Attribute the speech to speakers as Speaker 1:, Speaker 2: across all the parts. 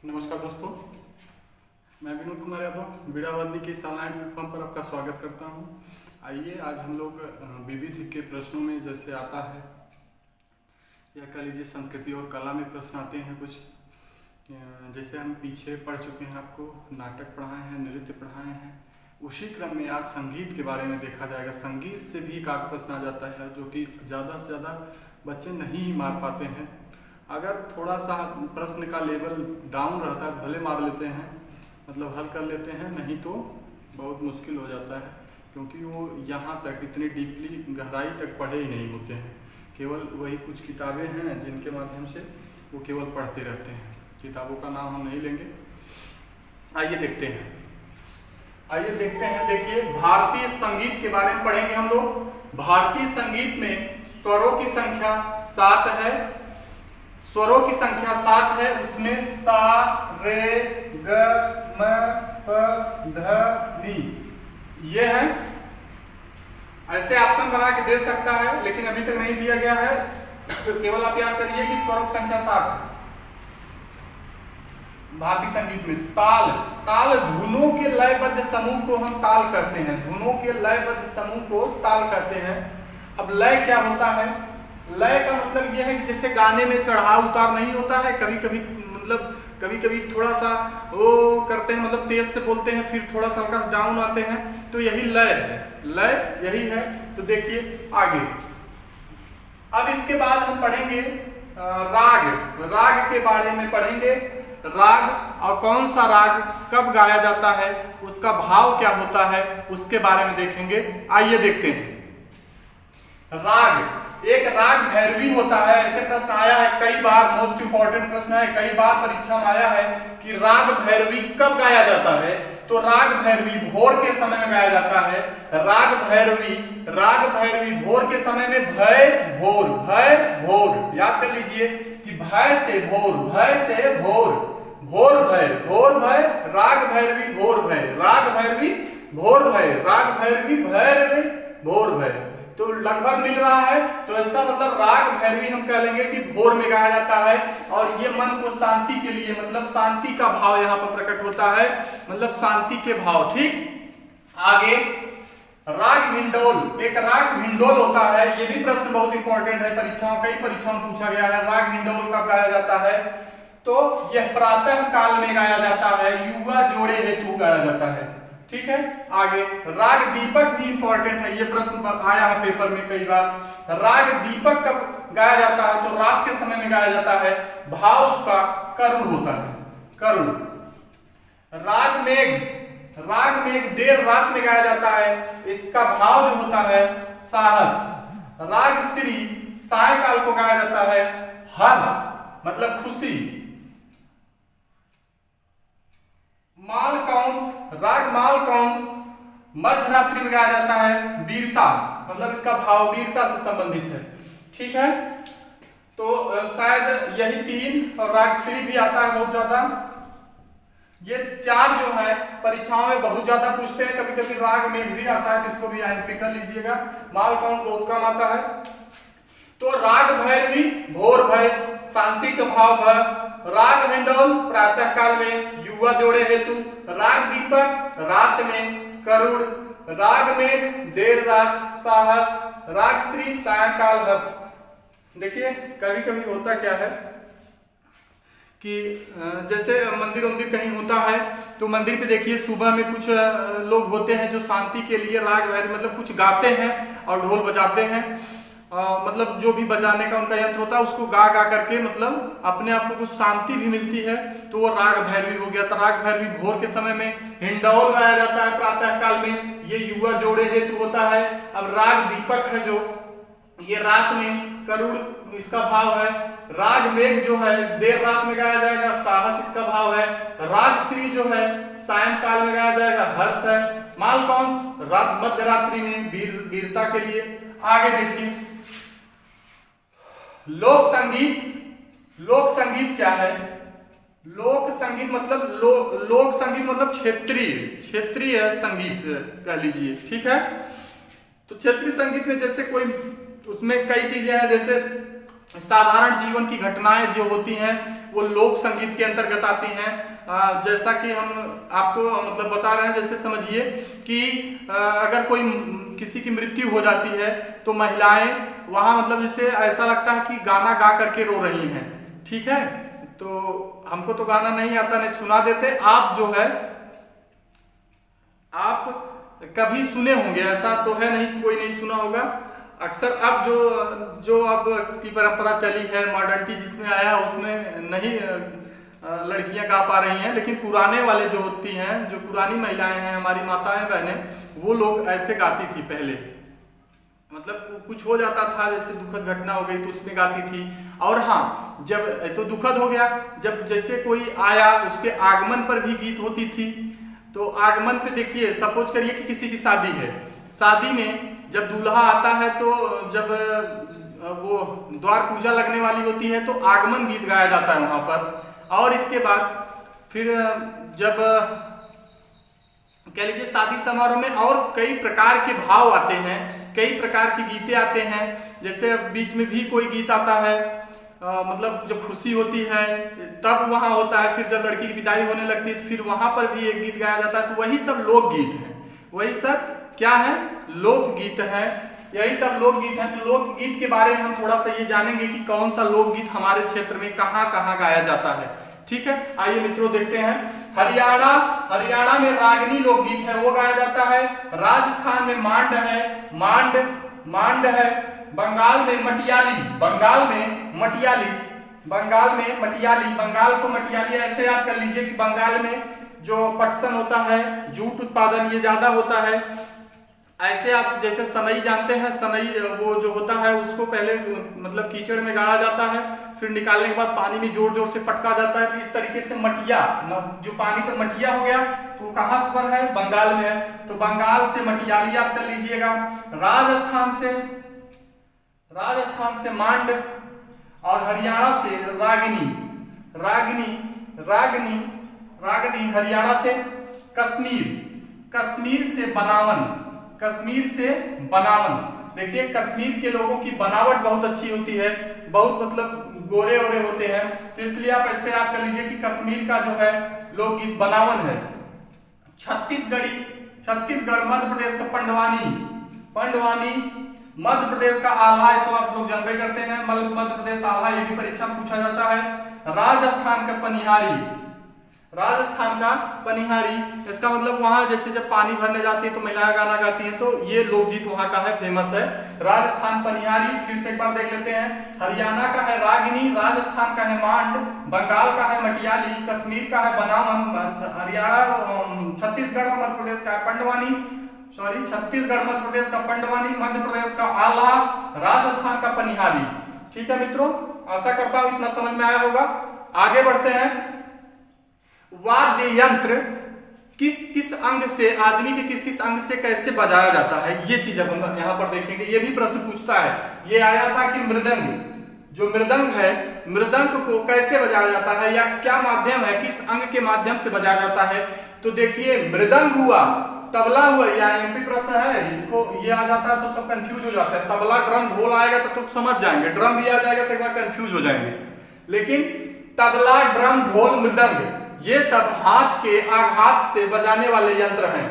Speaker 1: नमस्कार दोस्तों, मैं विनोद कुमार यादव बीड़ावादी के इस ऑनलाइन प्लेटफॉर्म पर आपका स्वागत करता हूं। आइए आज हम लोग विविध के प्रश्नों में जैसे आता है या कह लीजिए संस्कृति और कला में प्रश्न आते हैं कुछ। जैसे हम पीछे पढ़ चुके हैं, आपको नाटक पढ़ाए हैं, नृत्य पढ़ाए हैं, उसी क्रम में आज संगीत के बारे में देखा जाएगा। संगीत से भी एक आध प्रश्न आ जाता है जो कि ज़्यादा से ज़्यादा बच्चे नहीं मार पाते हैं। अगर थोड़ा सा प्रश्न का लेवल डाउन रहता है भले मार लेते हैं, मतलब हल कर लेते हैं, नहीं तो बहुत मुश्किल हो जाता है, क्योंकि वो यहाँ तक इतनी डीपली गहराई तक पढ़े ही नहीं होते हैं। केवल वही कुछ किताबें हैं जिनके माध्यम से वो केवल पढ़ते रहते हैं। किताबों का नाम हम नहीं लेंगे। आइए देखते हैं। देखिए, भारतीय संगीत के बारे में पढ़ेंगे हम लोग। भारतीय संगीत में स्वरों की संख्या 7 है। स्वरों की संख्या 7 है। उसमें सा, रे, ग, म, प, ध, नी ये है। ऐसे ऑप्शन बना के दे सकता है, लेकिन अभी तक नहीं दिया गया है। तो केवल आप याद करिए कि स्वरों की संख्या 7 है। भारतीय संगीत में ताल धुनों के लयबद्ध समूह को हम ताल कहते हैं। धुनों के लयबद्ध समूह को ताल कहते हैं। अब लय क्या होता है? लय का मतलब यह है कि जैसे गाने में चढ़ाव उतार नहीं होता है, कभी कभी थोड़ा सा वो करते हैं, मतलब तेज से बोलते हैं, फिर थोड़ा सा हल्का डाउन आते हैं, तो यही लय है। लय यही है। तो देखिए आगे, अब इसके बाद हम पढ़ेंगे राग के बारे में पढ़ेंगे। राग और कौन सा राग कब गाया जाता है, उसका भाव क्या होता है, उसके बारे में देखेंगे। आइए देखते हैं। एक राग भैरवी होता है। ऐसे प्रश्न आया है कई बार, मोस्ट इंपॉर्टेंट प्रश्न है, कई बार परीक्षा में आया है कि राग भैरवी कब गाया जाता है। तो राग भैरवी भोर के समय में गाया जाता है। राग भैरवी भोर के समय में भय भोर याद कर लीजिए कि भय से भोर भय, राग भैरवी भोर भय, तो लगभग मिल रहा है। तो इसका मतलब राग भैरवी हम कह लेंगे कि भोर में गाया जाता है। और ये मन को शांति के लिए, मतलब शांति का भाव यहाँ पर प्रकट होता है, मतलब शांति के भाव। ठीक, आगे राग हिंडोल। एक राग हिंडोल होता है। ये भी प्रश्न बहुत इंपॉर्टेंट है, कई परीक्षाओं में पूछा गया है। राग हिंडोल कब गाया जाता है? तो यह प्रातः काल में गाया जाता है, युवा जोड़े हेतु गाया जाता है। ठीक है, आगे राग दीपक भी इंपॉर्टेंट है। ये प्रश्न आया है पेपर में कई बार। राग दीपक कब गाया जाता है? तो रात के समय में गाया जाता है। भाव उसका करुण होता है, करुण। राग मेघ देर रात में गाया जाता है। इसका भाव जो होता है साहस। राग श्री सायकाल को गाया जाता है। हर्ष मतलब खुशी। राग मालकौंस मध्यरात्रि में गाया जाता है। वीरता मतलब इसका भाव वीरता से संबंधित है। ठीक है, तो शायद यही 3 और राग श्री भी आता है बहुत ज्यादा। ये 4 जो है परीक्षाओं में बहुत ज्यादा पूछते हैं। कभी कभी राग में भी आता है, जिसको भी आईएमपी कर लीजिएगा। मालकौंस बहुत कम आता है। तो राग भैरवी भोर भय, शांति का भाव भय। राग हिंडोल प्रातः काल में, युवा जोड़े हेतु। राग दीपक रात में, करुण। राग में देर रात, साहस। राग श्री सायंकाल, हर्ष। देखिए कभी कभी होता क्या है कि जैसे मंदिर कहीं होता है, तो मंदिर पे देखिए सुबह में कुछ लोग होते हैं जो शांति के लिए राग भैरवी मतलब कुछ गाते हैं और ढोल बजाते हैं। मतलब जो भी बजाने का उनका यंत्र होता है उसको गा करके मतलब अपने आप को कुछ शांति भी मिलती है, तो वो राग भैरवी हो गया। तो राग भैरवी भोर के समय में। हिंडौल गाया जाता है प्रातः काल में, ये युवा जोड़े हेतु होता है। अब राग दीपक है जो ये रात में, करुण इसका भाव है। राग मेघ जो है देर रात में गाया जाएगा, साहस इसका भाव है। राग श्री जो है सायंकाल में गाया जाएगा, हर्ष है। मालकौंस रात मध्यरात्रि में, वीरता के लिए। आगे देखिए, लोक संगीत क्या है? लोक संगीत मतलब क्षेत्रीय संगीत कह लीजिए। ठीक है, तो क्षेत्रीय संगीत में जैसे कोई उसमें कई चीजें हैं, जैसे साधारण जीवन की घटनाएं जो होती हैं वो लोक संगीत के अंतर्गत आती हैं। जैसा कि हम आपको मतलब बता रहे हैं, जैसे समझिए कि अगर कोई किसी की मृत्यु हो जाती है तो महिलाएं वहां मतलब जैसे ऐसा लगता है कि गाना गा करके रो रही हैं। ठीक है, तो हमको तो गाना नहीं आता, नहीं सुना देते। आप जो है आप कभी सुने होंगे, ऐसा तो है नहीं कि कोई नहीं सुना होगा। अक्सर अब जो अब की परंपरा चली है, मॉडर्निटी जिसमें आया उसमें नहीं लड़कियां गा पा रही हैं, लेकिन पुराने वाले जो होती हैं, जो पुरानी महिलाएं हैं, हमारी माताएं बहनें, वो लोग ऐसे गाती थी पहले। मतलब कुछ हो जाता था, जैसे दुखद घटना हो गई तो उसमें गाती थी। और हाँ, जब तो दुखद हो गया, जब जैसे कोई आया उसके आगमन पर भी गीत होती थी। तो आगमन पे देखिए, सपोज करिए कि किसी की शादी है, शादी में जब दूल्हा आता है तो जब वो द्वार पूजा लगने वाली होती है तो आगमन गीत गाया जाता है वहां पर। और इसके बाद फिर जब कह लीजिए शादी समारोह में और कई प्रकार के भाव आते हैं, कई प्रकार के गीते आते हैं। जैसे अब बीच में भी कोई गीत आता है, मतलब जब खुशी होती है तब वहां होता है। फिर जब लड़की की विदाई होने लगती है फिर वहां पर भी एक गीत गाया जाता है। तो वही सब लोकगीत है, वही सब क्या है, लोकगीत है। यही सब लोकगीत है। तो लोकगीत के बारे में हम थोड़ा सा ये जानेंगे कि कौन सा लोकगीत हमारे क्षेत्र में कहाँ कहाँ गाया जाता है। ठीक है, आइए मित्रों देखते हैं। हरियाणा में रागनी लोकगीत है, वो गाया जाता है। राजस्थान में मांड है, मांड है। बंगाल में मटियाली, बंगाल को मटियाली ऐसे याद कर लीजिए कि बंगाल में जो पटसन होता है, जूट उत्पादन ये ज्यादा होता है। ऐसे आप जैसे सनई जानते हैं, सनई वो जो होता है उसको पहले मतलब कीचड़ में गाड़ा जाता है, फिर निकालने के बाद पानी में जोर जोर से पटका जाता है। तो इस तरीके से मटिया, जो पानी तो मटिया हो गया, तो कहाँ पर है, बंगाल में है। तो बंगाल से मटियाली याद कर लीजिएगा। राजस्थान से मांड, और हरियाणा से रागनी। हरियाणा से कश्मीर से बनावन। देखिए कश्मीर के लोगों की बनावट बहुत अच्छी होती है, बहुत मतलब गोरे ओरे होते हैं। तो इसलिए आप ऐसे याद कर लीजिए कि कश्मीर का जो है लोकगीत बनावन है। छत्तीसगढ़ मध्य प्रदेश का पंडवानी, मध्य प्रदेश का आल्हा है, तो आप लोग जानते करते हैं मध्य प्रदेश आल्हा, ये भी परीक्षा में पूछा जाता है। राजस्थान का पनिहारी, इसका मतलब वहां जैसे जब पानी भरने जाती है तो महिलाएं गाना गाती हैं, तो ये लोकगीत वहां का है, फेमस है राजस्थान पनिहारी। फिर से एक बार देख लेते हैं। हरियाणा का है रागिनी, राजस्थान का है मांड, बंगाल का है मटियाली, कश्मीर का है बनावन, छत्तीसगढ़ और मध्य प्रदेश का है पंडवानी, छत्तीसगढ़ मध्य प्रदेश का पंडवानी, मध्य प्रदेश का आल्हा, राजस्थान का पनिहारी। ठीक है मित्रों, आशा करता हूं इतना समझ में आया होगा। आगे बढ़ते हैं। वाद्य यंत्र किस अंग से, आदमी के किस अंग से कैसे बजाया जाता है, ये चीज अब हम यहाँ पर देखेंगे। ये भी प्रश्न पूछता है। ये आया था कि मृदंग, जो मृदंग है, मृदंग को कैसे बजाया जाता है या क्या माध्यम है, किस अंग के माध्यम से बजाया जाता है। तो देखिए मृदंग हुआ, तबला हुआ, या एमपी प्रश्न है, इसको ये आ जाता है तो सब कंफ्यूज हो जाता है। तबला ड्रम ढोल आएगा तो समझ जाएंगे, ड्रम भी आ जाएगा तो एक बार कंफ्यूज हो जाएंगे। लेकिन तबला, ड्रम, ढोल, मृदंग ये सब हाथ के आघात से बजाने वाले यंत्र हैं।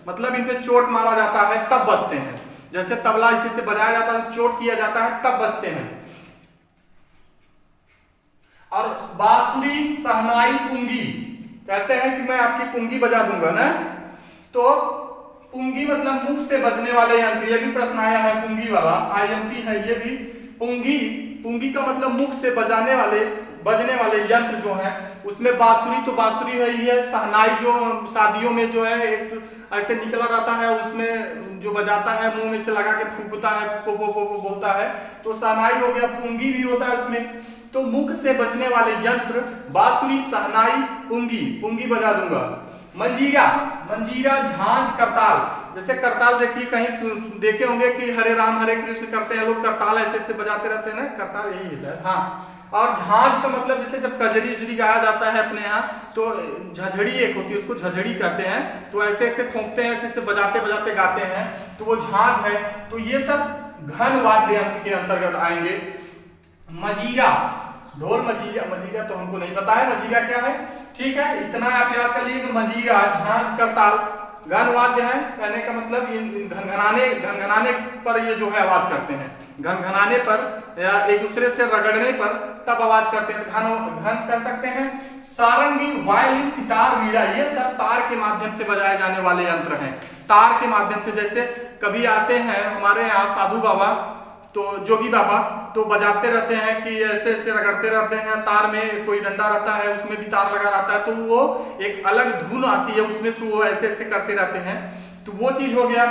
Speaker 1: मतलब इन पे चोट मारा जाता है तब बजते हैं। जैसे तबला इसी से बजाया जाता है, चोट किया जाता है तब बजते हैं। और बांसुरी, शहनाई, पुंगी, कहते हैं कि मैं आपकी पुंगी बजा दूंगा ना, तो पुंगी मतलब मुख से बजने वाले यंत्र। ये भी प्रश्न आया है पुंगी वाला, आईएमपी है ये भी। पुंगी का मतलब मुख से बजने वाले यंत्र जो है, उसमें बांसुरी, तो बांसुरी वही है। शहनाई जो शादियों में जो है एक ऐसे निकला रहता है, उसमें जो बजाता है मुंह में से लगा के फूंकता है, पो पो पो बोलता है, तो शहनाई हो गया। पुंगी भी होता है उसमें। तो मुख से बजने वाले यंत्र बांसुरी, शहनाई, पुंगी बजा दूंगा। मंजीरा, झांझ, करताल। जैसे करताल देखिए, कहीं देखे होंगे कि हरे राम हरे कृष्ण करते हैं लोग, करताल ऐसे बजाते रहते हैं ना, करताल यही है शायद, हाँ। और झांझ का मतलब जैसे जब कजरी उजरी गाया जाता है अपने यहाँ, तो झझड़ी एक होती है, उसको झझड़ी कहते हैं। तो ऐसे ऐसे फूंकते हैं, ऐसे बजाते बजाते गाते हैं, तो वो झांझ है। तो ये सब घन वाद्य यंत्र के अंतर्गत आएंगे। मजीरा, ढोल मजीरा, मजीरा तो हमको नहीं पता है मजीरा क्या है, ठीक है, इतना आप याद कर लीजिए कि मजीरा, झांझ, करताल घन वाद्य है, कहने का मतलब घनघनाने पर ये जो है आवाज करते हैं, घनघनाने पर या एक दूसरे से रगड़ने पर तब आवाज करते हैं, घन कह सकते हैं। सारंगी, वायलिन, सितार, वीणा, ये सब तार के माध्यम से बजाए जाने वाले यंत्र हैं। तार के माध्यम से, जैसे कभी आते हैं हमारे यहाँ साधु बाबा, तो जोगी बाबा तो बजाते रहते हैं कि ऐसे ऐसे रगड़ते रहते हैं, तार में कोई डंडा रहता है उसमें भी तार लगा रहता है, तो वो एक अलग धुन आती है उसमें, तो वो ऐसे ऐसे करते रहते हैं, तो वो चीज हो गया।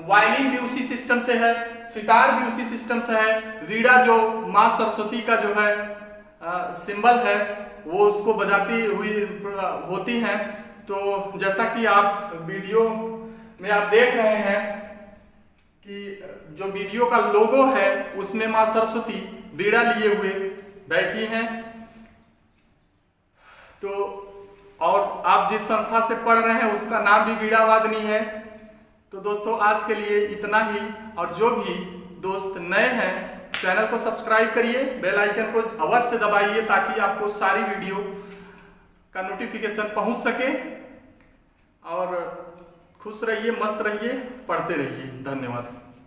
Speaker 1: वायलिन भी उसी सिस्टम से है, सितार भी उसी सिस्टम से है, वीणा जो माँ सरस्वती का जो है सिंबल है वो उसको बजाती हुई होती हैं। तो जैसा कि आप वीडियो में आप देख रहे हैं कि जो वीडियो का लोगो है उसमें माँ सरस्वती वीणा लिए हुए बैठी हैं। तो और आप जिस संस्था से पढ़ रहे हैं उसका नाम भी वीणा वादनी है। तो दोस्तों आज के लिए इतना ही, और जो भी दोस्त नए हैं चैनल को सब्सक्राइब करिए, बेल आइकन को अवश्य दबाइए ताकि आपको सारी वीडियो का नोटिफिकेशन पहुंच सके। और खुश रहिए, मस्त रहिए, पढ़ते रहिए। धन्यवाद।